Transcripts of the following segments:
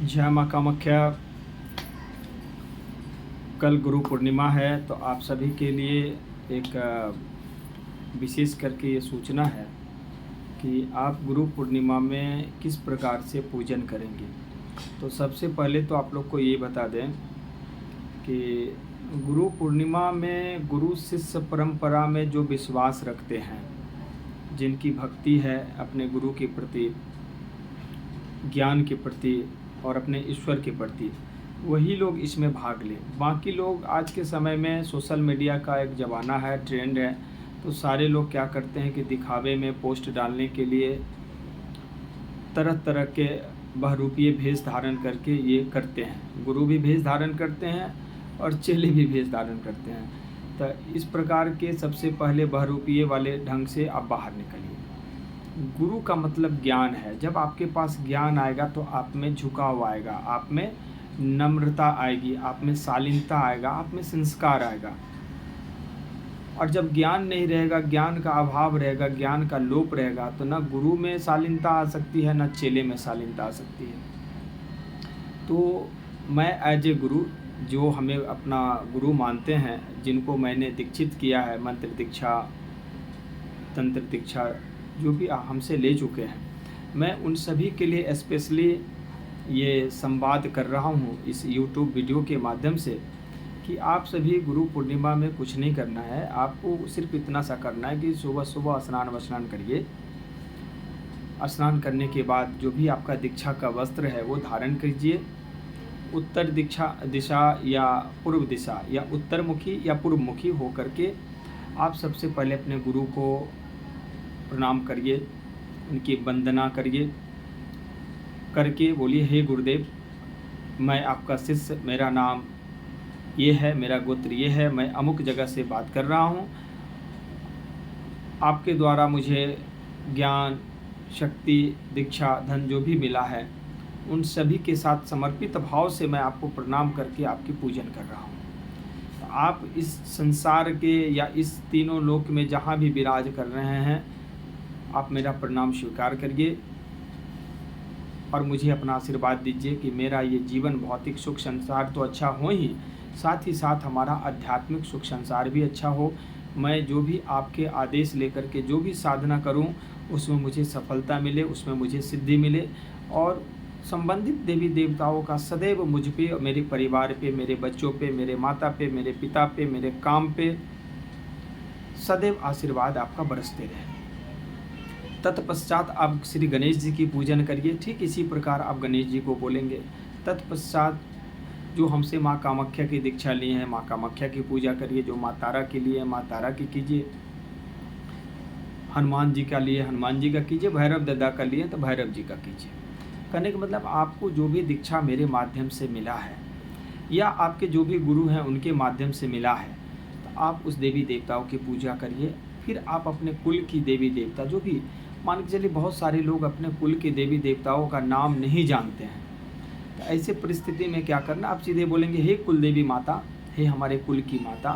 जय माँ कामाख्या। कल गुरु पूर्णिमा है, तो आप सभी के लिए एक विशेष करके ये सूचना है कि आप गुरु पूर्णिमा में किस प्रकार से पूजन करेंगे। तो सबसे पहले तो आप लोग को ये बता दें कि गुरु पूर्णिमा में गुरु शिष्य परंपरा में जो विश्वास रखते हैं, जिनकी भक्ति है अपने गुरु के प्रति, ज्ञान के प्रति और अपने ईश्वर के प्रति, वही लोग इसमें भाग लें। बाकी लोग आज के समय में सोशल मीडिया का एक ज़माना है, ट्रेंड है, तो सारे लोग क्या करते हैं कि दिखावे में पोस्ट डालने के लिए तरह तरह के बहुरूपीय भेष धारण करके ये करते हैं। गुरु भी भेष धारण करते हैं और चेले भी भेष धारण करते हैं। तो इस प्रकार के सबसे पहले बहुरूपीय वाले ढंग से आप बाहर निकलिए। गुरु का मतलब ज्ञान है। जब आपके पास ज्ञान आएगा तो आप में झुकाव आएगा, आप में नम्रता आएगी, आप में शालीनता आएगा, आप में संस्कार आएगा। और जब ज्ञान नहीं रहेगा, ज्ञान का अभाव रहेगा, ज्ञान का लोप रहेगा, तो ना गुरु में शालीनता आ सकती है, ना चेले में शालीनता आ सकती है। तो मैं एज ए गुरु, जो हमें अपना गुरु मानते हैं, जिनको मैंने दीक्षित किया है, मंत्र दीक्षा, तंत्र दीक्षा, जो भी हमसे ले चुके हैं, मैं उन सभी के लिए स्पेशली ये संवाद कर रहा हूँ इस YouTube वीडियो के माध्यम से कि आप सभी गुरु पूर्णिमा में कुछ नहीं करना है। आपको सिर्फ इतना सा करना है कि सुबह सुबह स्नान करिए। स्नान करने के बाद जो भी आपका दीक्षा का वस्त्र है वो धारण कीजिए। उत्तर दिशा या पूर्व दिशा या उत्तरमुखी या पूर्वमुखी हो करके आप सबसे पहले अपने गुरु को प्रणाम करिए, उनकी वंदना करिए, करके बोलिए, हे गुरुदेव, मैं आपका शिष्य, मेरा नाम ये है, मेरा गोत्र ये है, मैं अमुक जगह से बात कर रहा हूँ। आपके द्वारा मुझे ज्ञान, शक्ति, दीक्षा, धन जो भी मिला है, उन सभी के साथ समर्पित भाव से मैं आपको प्रणाम करके आपकी पूजन कर रहा हूँ। तो आप इस संसार के या इस तीनों लोक में जहाँ भी विराज कर रहे हैं, आप मेरा प्रणाम स्वीकार करिए और मुझे अपना आशीर्वाद दीजिए कि मेरा ये जीवन भौतिक सुख संसार तो अच्छा हो ही, साथ ही साथ हमारा आध्यात्मिक सुख संसार भी अच्छा हो। मैं जो भी आपके आदेश लेकर के जो भी साधना करूं, उसमें मुझे सफलता मिले, उसमें मुझे सिद्धि मिले, और संबंधित देवी देवताओं का सदैव मुझ पे, मेरे परिवार पे, मेरे बच्चों पे, मेरे माता पे, मेरे पिता पे, मेरे काम पे सदैव आशीर्वाद आपका बरसते रहे। तत्पश्चात आप श्री गणेश जी की पूजन करिए। ठीक इसी प्रकार आप गणेश जी को बोलेंगे। तत्पश्चात जो हमसे माँ कामाख्या की दीक्षा ली है, माँ कामाख्या की पूजा करिए। जो माँ तारा के लिए, माँ तारा की कीजिए। हनुमान जी का लिए हनुमान जी का कीजिए, भैरव दादा का लिए तो भैरव जी का कीजिए। कहने का मतलब आपको जो भी दीक्षा मेरे माध्यम से मिला है या आपके जो भी गुरु हैं उनके माध्यम से मिला है, तो आप उस देवी देवताओं की पूजा करिए। फिर आप अपने कुल की देवी देवता, जो भी मान के चलिए, बहुत सारे लोग अपने कुल के देवी देवताओं का नाम नहीं जानते हैं, तो ऐसे परिस्थिति में क्या करना, आप सीधे बोलेंगे, हे कुल देवी माता, हे हमारे कुल की माता,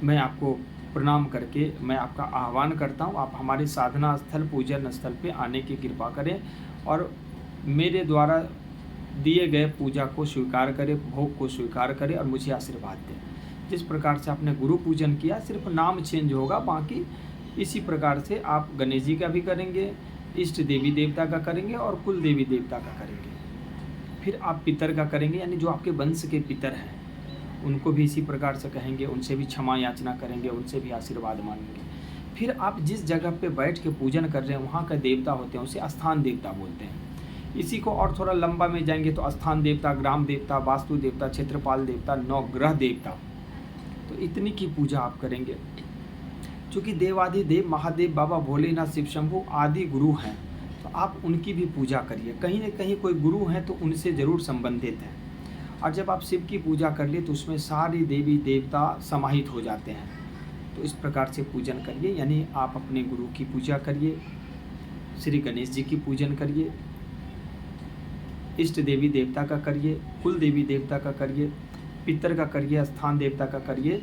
मैं आपको प्रणाम करके मैं आपका आह्वान करता हूँ, आप हमारे साधना स्थल, पूजन स्थल पे आने की कृपा करें और मेरे द्वारा दिए गए पूजा को स्वीकार करें, भोग को स्वीकार करें और मुझे आशीर्वाद दें। जिस प्रकार से आपने गुरु पूजन किया, सिर्फ नाम चेंज होगा, बाकी इसी प्रकार से आप गणेश जी का भी करेंगे, इष्ट देवी देवता का करेंगे और कुल देवी देवता का करेंगे। फिर आप पितर का करेंगे, यानी जो आपके वंश के पितर हैं उनको भी इसी प्रकार से कहेंगे, उनसे भी क्षमा याचना करेंगे, उनसे भी आशीर्वाद मांगेंगे। फिर आप जिस जगह पे बैठ के पूजन कर रहे हैं वहाँ का देवता होते हैं, उसे स्थान देवता बोलते हैं। इसी को और थोड़ा लंबा में जाएंगे तो स्थान देवता, ग्राम देवता, वास्तु देवता, क्षेत्रपाल देवता, नवग्रह देवता, तो इतनी की पूजा आप करेंगे। चूँकि देवाधिदेव महादेव बाबा भोलेनाथ, शिव शंभु आदि गुरु हैं, तो आप उनकी भी पूजा करिए। कहीं न कहीं कोई गुरु हैं तो उनसे ज़रूर संबंधित हैं। और जब आप शिव की पूजा कर लिए तो उसमें सारी देवी देवता समाहित हो जाते हैं। तो इस प्रकार से पूजन करिए, यानी आप अपने गुरु की पूजा करिए, श्री गणेश जी की पूजन करिए, इष्ट देवी देवता का करिए, कुल देवी देवता का करिए, पितर का करिए, स्थान देवता का करिए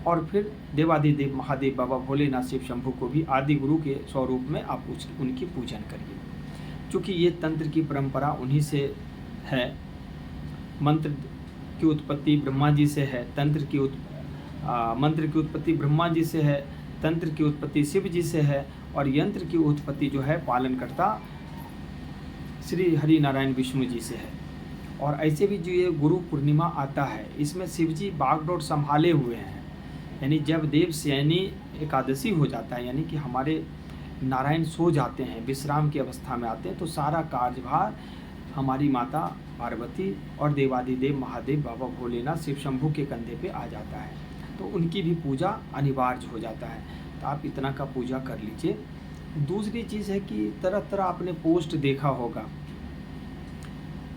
और फिर देवाधिदेव महादेव बाबा भोलेनाथ शिव शंभू को भी आदि गुरु के स्वरूप में आप उनकी पूजन करिए। क्योंकि ये तंत्र की परंपरा उन्हीं से है, मंत्र की उत्पत्ति ब्रह्मा जी से है, मंत्र की उत्पत्ति ब्रह्मा जी से है, तंत्र की उत्पत्ति शिव जी से है, और यंत्र की उत्पत्ति जो है पालनकर्ता श्री हरि नारायण विष्णु जी से है। और ऐसे भी जो ये गुरु पूर्णिमा आता है, इसमें शिव जी बागडोर संभाले हुए हैं। यानी जब देव शयनी एकादशी हो जाता है, यानी कि हमारे नारायण सो जाते हैं, विश्राम की अवस्था में आते हैं, तो सारा कार्यभार हमारी माता पार्वती और देवादिदेव महादेव बाबा भोलेनाथ शिव शंभू के कंधे पे आ जाता है। तो उनकी भी पूजा अनिवार्य हो जाता है। तो आप इतना का पूजा कर लीजिए। दूसरी चीज़ है कि तरह तरह आपने पोस्ट देखा होगा,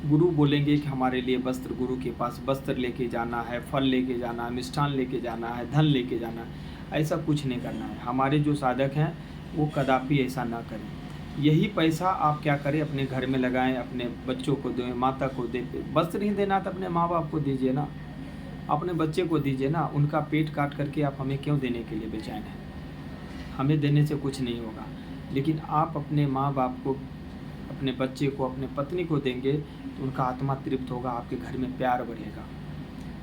गुरु बोलेंगे कि हमारे लिए वस्त्र, गुरु के पास वस्त्र लेके जाना है, फल लेके जाना है, मिष्ठान लेके जाना है, धन लेके जाना है। ऐसा कुछ नहीं करना है। हमारे जो साधक हैं वो कदापि ऐसा ना करें। यही पैसा आप क्या करें, अपने घर में लगाएं, अपने बच्चों को दें, माता को दें। वस्त्र ही देना तो अपने माँ बाप को दीजिए ना, अपने बच्चे को दीजिए ना। उनका पेट काट करके आप हमें क्यों देने के लिए बेचैन हैं? हमें देने से कुछ नहीं होगा, लेकिन आप अपने माँ बाप को, अपने बच्चे को, अपने पत्नी को देंगे तो उनका आत्मा तृप्त होगा, आपके घर में प्यार बढ़ेगा।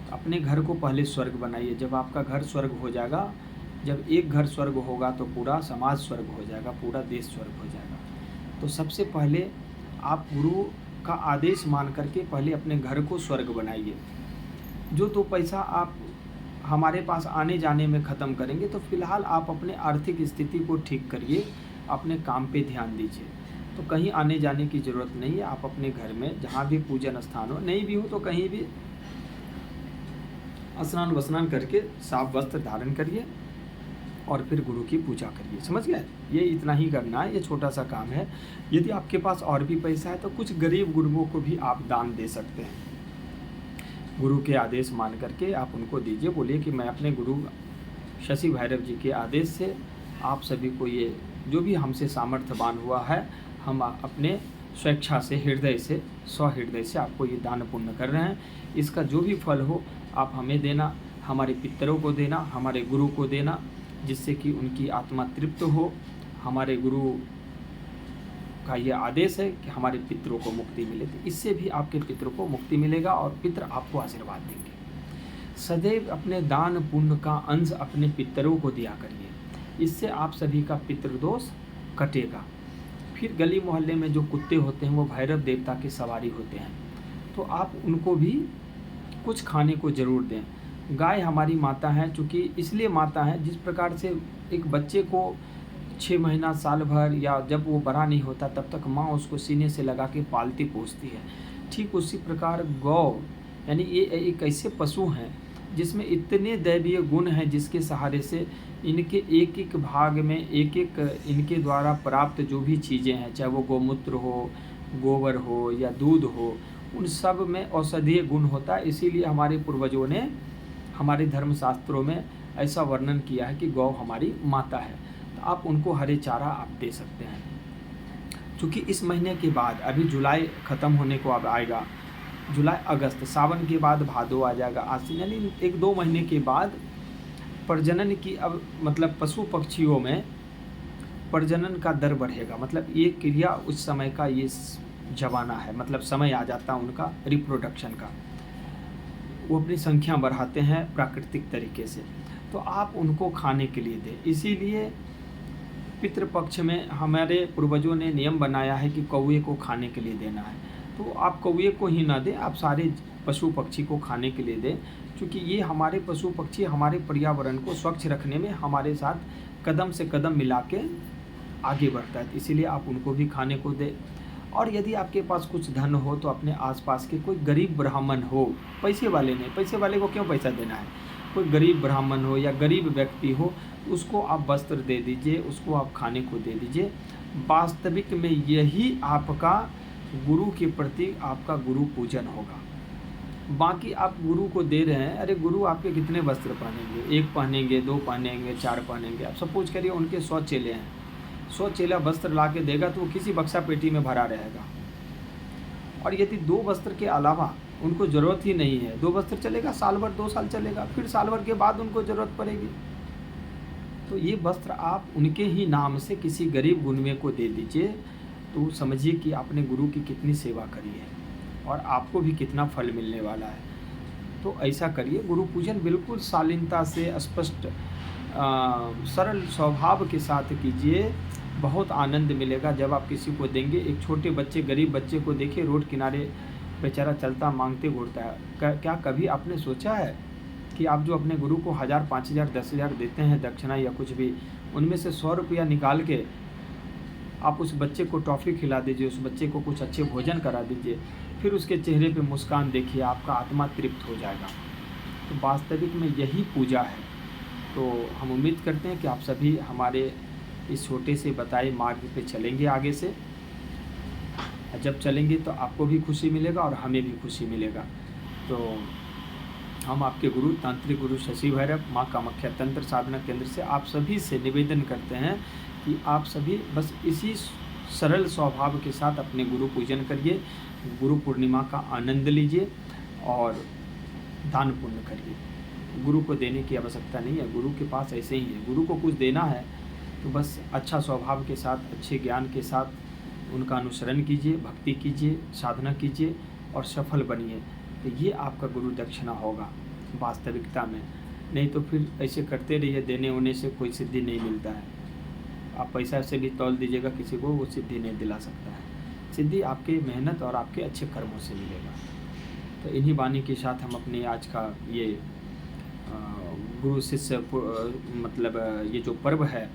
तो अपने घर को पहले स्वर्ग बनाइए। जब आपका घर स्वर्ग हो जाएगा, जब एक घर स्वर्ग होगा तो पूरा समाज स्वर्ग हो जाएगा, पूरा देश स्वर्ग हो जाएगा। तो सबसे पहले आप गुरु का आदेश मान करके पहले अपने घर को स्वर्ग बनाइए। जो 2 पैसा आप हमारे पास आने जाने में ख़त्म करेंगे, तो फिलहाल आप अपने आर्थिक स्थिति को ठीक करिए, अपने काम पे ध्यान दीजिए। तो कहीं आने जाने की ज़रूरत नहीं है। आप अपने घर में जहाँ भी पूजन स्थान हो, नहीं भी हो तो कहीं भी स्नान वस्नान करके साफ वस्त्र धारण करिए और फिर गुरु की पूजा करिए। समझ गए? ये इतना ही करना है, ये छोटा सा काम है। यदि आपके पास और भी पैसा है तो कुछ गरीब गुरुओं को भी आप दान दे सकते हैं। गुरु के आदेश मान करके आप उनको दीजिए। बोलिए कि मैं अपने गुरु शशि भैरव जी के आदेश से आप सभी को ये जो भी हमसे सामर्थ्यवान हुआ है, हम अपने स्वेच्छा से, हृदय से, स्वहृदय से आपको ये दान पुण्य कर रहे हैं। इसका जो भी फल हो आप हमें देना, हमारे पितरों को देना, हमारे गुरु को देना, जिससे कि उनकी आत्मा तृप्त हो। हमारे गुरु का ये आदेश है कि हमारे पितरों को मुक्ति मिले, तो इससे भी आपके पितरों को मुक्ति मिलेगा और पितर आपको आशीर्वाद देंगे। सदैव अपने दान पुण्य का अंश अपने पितरों को दिया करिए, इससे आप सभी का पितृदोष कटेगा। फिर गली मोहल्ले में जो कुत्ते होते हैं वो भैरव देवता की सवारी होते हैं, तो आप उनको भी कुछ खाने को ज़रूर दें। गाय हमारी माता है, चूँकि इसलिए माता है, जिस प्रकार से एक बच्चे को 6 महीना, साल भर या जब वो बड़ा नहीं होता तब तक माँ उसको सीने से लगा के पालती पोसती है, ठीक उसी प्रकार गौ, यानी ये एक ऐसे पशु हैं जिसमें इतने दैवीय गुण हैं, जिसके सहारे से इनके एक एक भाग में एक एक इनके द्वारा प्राप्त जो भी चीज़ें हैं, चाहे वो गोमूत्र हो, गोबर हो या दूध हो, उन सब में औषधीय गुण होता है। इसीलिए हमारे पूर्वजों ने हमारे धर्मशास्त्रों में ऐसा वर्णन किया है कि गौ हमारी माता है। तो आप उनको हरे चारा आप दे सकते हैं। चूँकि इस महीने के बाद, अभी जुलाई ख़त्म होने को अब आएगा, जुलाई अगस्त, सावन के बाद भादो आ जाएगा, आश्विन, यानी 1-2 महीने के बाद प्रजनन की, अब मतलब पशु पक्षियों में प्रजनन का दर बढ़ेगा। मतलब ये क्रिया उस समय का ये जमाना है, मतलब समय आ जाता है उनका रिप्रोडक्शन का, वो अपनी संख्या बढ़ाते हैं प्राकृतिक तरीके से। तो आप उनको खाने के लिए दें। इसीलिए पितृपक्ष में हमारे पूर्वजों ने नियम बनाया है कि कौवे को खाने के लिए देना है। तो आप कौवे को ही ना दें, आप सारे पशु पक्षी को खाने के लिए दें, क्योंकि ये हमारे पशु पक्षी हमारे पर्यावरण को स्वच्छ रखने में हमारे साथ कदम से कदम मिला के आगे बढ़ता है। इसीलिए आप उनको भी खाने को दें। और यदि आपके पास कुछ धन हो तो अपने आसपास के कोई गरीब ब्राह्मण हो, पैसे वाले नहीं, पैसे वाले को क्यों पैसा देना है, कोई गरीब ब्राह्मण हो या गरीब व्यक्ति हो, उसको आप वस्त्र दे दीजिए, उसको आप खाने को दे दीजिए। वास्तविक में यही आपका गुरु के प्रति आपका गुरु पूजन होगा। बाकी आप गुरु को दे रहे हैं, अरे गुरु आपके कितने वस्त्र पहनेंगे, 1 पहनेंगे, 2 पहनेंगे, 4 पहनेंगे। आप सपोज करिए उनके 100 चेले हैं, 100 चेला वस्त्र ला के देगा तो वो किसी बक्सा पेटी में भरा रहेगा। और यदि 2 वस्त्र के अलावा उनको ज़रूरत ही नहीं है। 2 वस्त्र चलेगा साल भर, 2 साल चलेगा, फिर साल भर के बाद उनको ज़रूरत पड़ेगी। तो ये वस्त्र आप उनके ही नाम से किसी गरीब गुणवे को दे दीजिए, तो समझिए कि आपने गुरु की कितनी सेवा करी है और आपको भी कितना फल मिलने वाला है। तो ऐसा करिए, गुरु पूजन बिल्कुल शालीनता से, स्पष्ट सरल स्वभाव के साथ कीजिए। बहुत आनंद मिलेगा जब आप किसी को देंगे। एक छोटे बच्चे, गरीब बच्चे को देखिए, रोड किनारे बेचारा चलता मांगते घूरता है। क्या कभी आपने सोचा है कि आप जो अपने गुरु को 1000, 5000, 10,000 देते हैं दक्षिणा या कुछ भी, उनमें से 100 रुपया निकाल के आप उस बच्चे को टॉफ़ी खिला दीजिए, उस बच्चे को कुछ अच्छे भोजन करा दीजिए, फिर उसके चेहरे पे मुस्कान देखिए, आपका आत्मा तृप्त हो जाएगा। तो वास्तविक में यही पूजा है। तो हम उम्मीद करते हैं कि आप सभी हमारे इस छोटे से बताए मार्ग पे चलेंगे आगे से। जब चलेंगे तो आपको भी खुशी मिलेगा और हमें भी खुशी मिलेगा। तो हम आपके गुरु, तांत्रिक गुरु शशि भैरव, माँ कामाख्या तंत्र साधना केंद्र से आप सभी से निवेदन करते हैं कि आप सभी बस इसी सरल स्वभाव के साथ अपने गुरु पूजन करिए, गुरु पूर्णिमा का आनंद लीजिए और दान पुण्य करिए। गुरु को देने की आवश्यकता नहीं है, गुरु के पास ऐसे ही है। गुरु को कुछ देना है तो बस अच्छा स्वभाव के साथ, अच्छे ज्ञान के साथ उनका अनुसरण कीजिए, भक्ति कीजिए, साधना कीजिए और सफल बनिए। तो ये आपका गुरु दक्षिणा होगा वास्तविकता में। नहीं तो फिर ऐसे करते रहिए, देने होने से कोई सिद्धि नहीं मिलता है। आप पैसा से भी तौल दीजिएगा किसी को, वो सिद्धि नहीं दिला सकता है। सिद्धि आपके मेहनत और आपके अच्छे कर्मों से मिलेगा। तो इन्हीं वाणी के साथ हम अपने आज का ये गुरु शिष्य मतलब ये जो पर्व है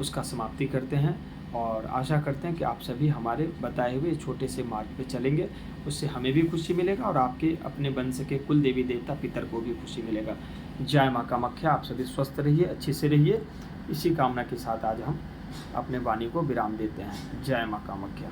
उसका समाप्ति करते हैं और आशा करते हैं कि आप सभी हमारे बताए हुए छोटे से मार्ग पे चलेंगे। उससे हमें भी खुशी मिलेगा और आपके अपने वंश के कुल देवी देवता पितर को भी खुशी मिलेगा। जय माँ कामाख्या। आप सभी स्वस्थ रहिए, अच्छे से रहिए। इसी कामना के साथ आज हम अपने वाणी को विराम देते हैं। जय माँ कामाख्या।